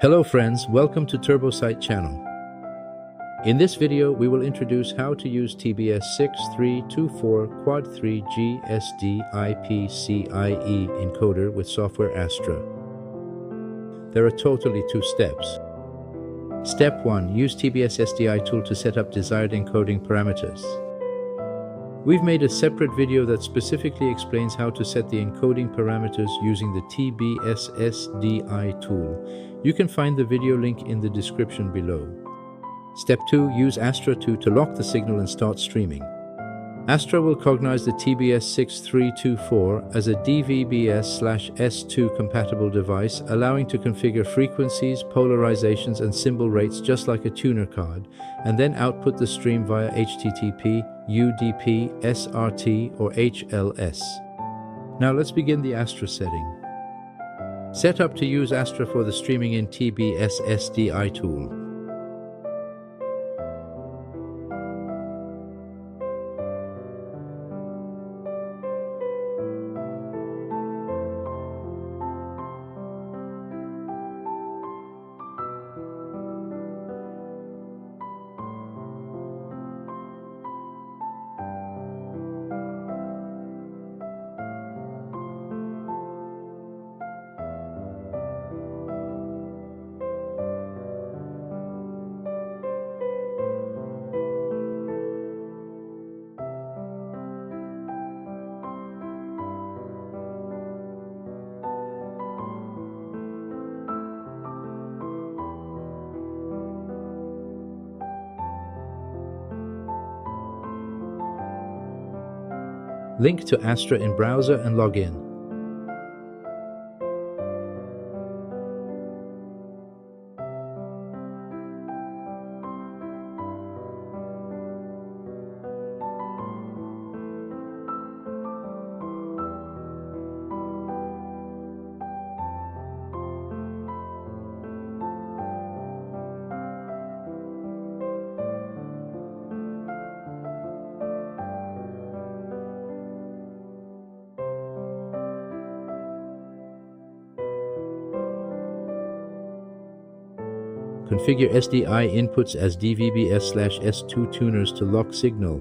Hello friends, welcome to TurboSite channel. In this video, we will introduce how to use TBS6324 Quad 3G SD PCIe encoder with software Astra. There are totally two steps. Step 1. Use TBS SDI tool to set up desired encoding parameters. We've made a separate video that specifically explains how to set the encoding parameters using the TBS SDI tool. You can find the video link in the description below. Step 2. Use Astra 2 to lock the signal and start streaming. Astra will cognize the TBS6324 as a DVB-S/S2 compatible device, allowing to configure frequencies, polarizations, and symbol rates just like a tuner card, and then output the stream via HTTP, UDP, SRT, or HLS. Now let's begin the Astra setting. Set up to use Astra for the streaming in TBS SDI tool. Link to Astra in browser and log in. Configure SDI inputs as DVB-S/S2 tuners to lock signal.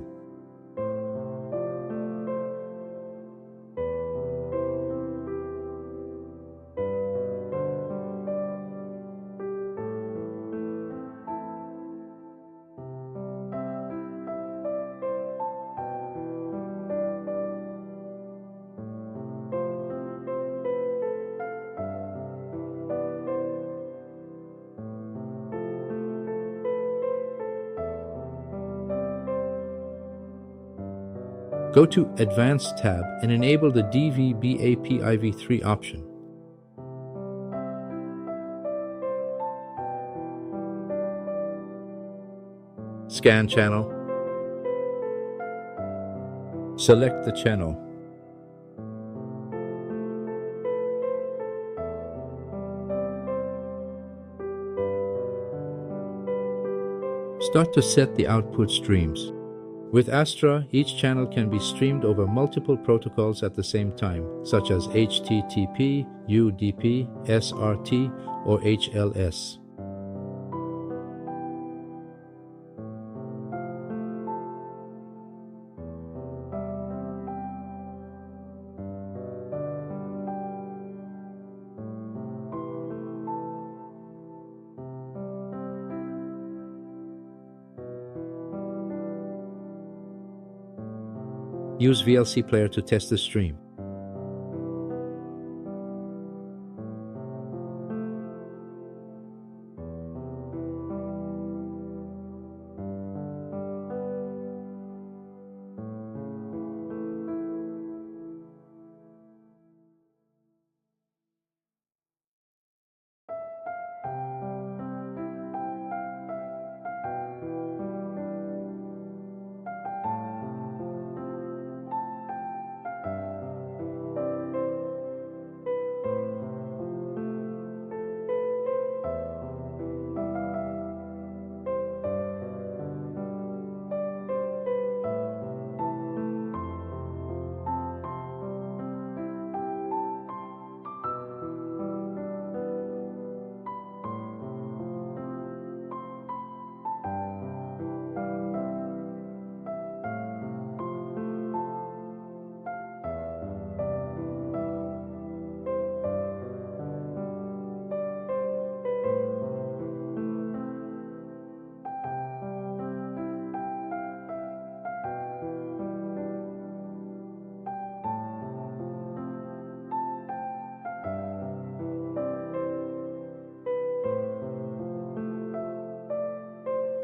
Go to Advanced tab and enable the DVB-APIv3 option. Scan channel. Select the channel. Start to set the output streams. With Astra, each channel can be streamed over multiple protocols at the same time, such as HTTP, UDP, SRT, or HLS. Use VLC player to test the stream.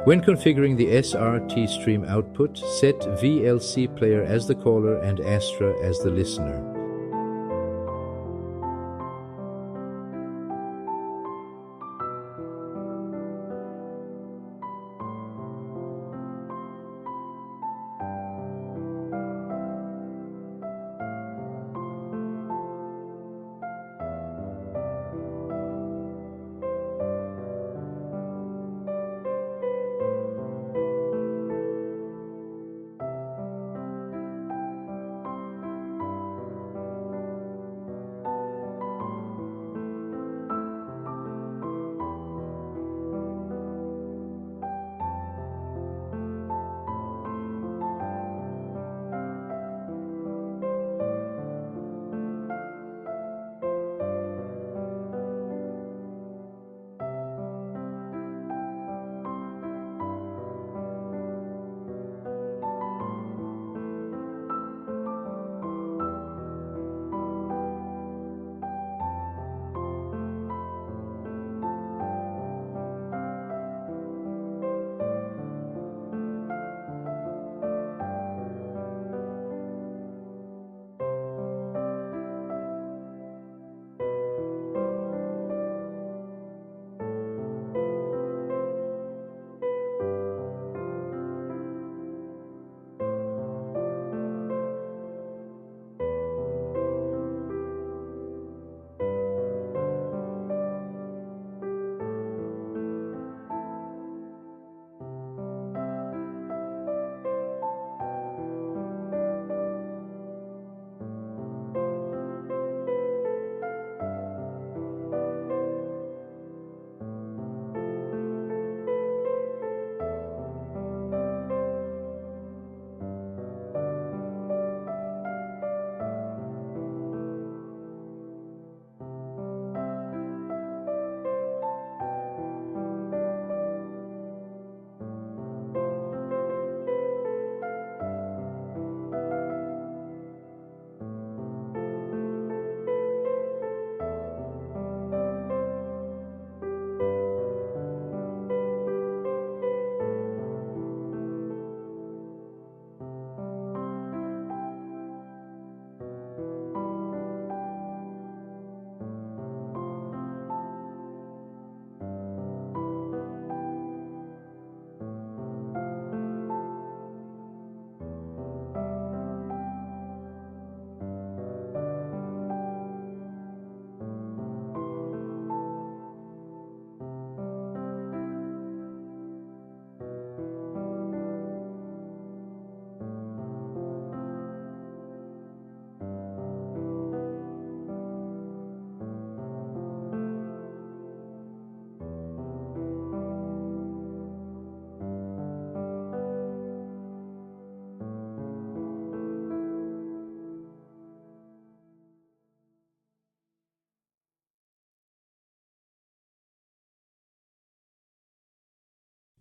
When configuring the SRT stream output, set VLC player as the caller and Astra as the listener.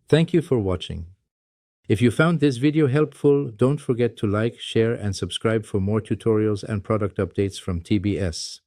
Thank you for watching. If you found this video helpful, don't forget to like, share, and subscribe for more tutorials and product updates from TBS.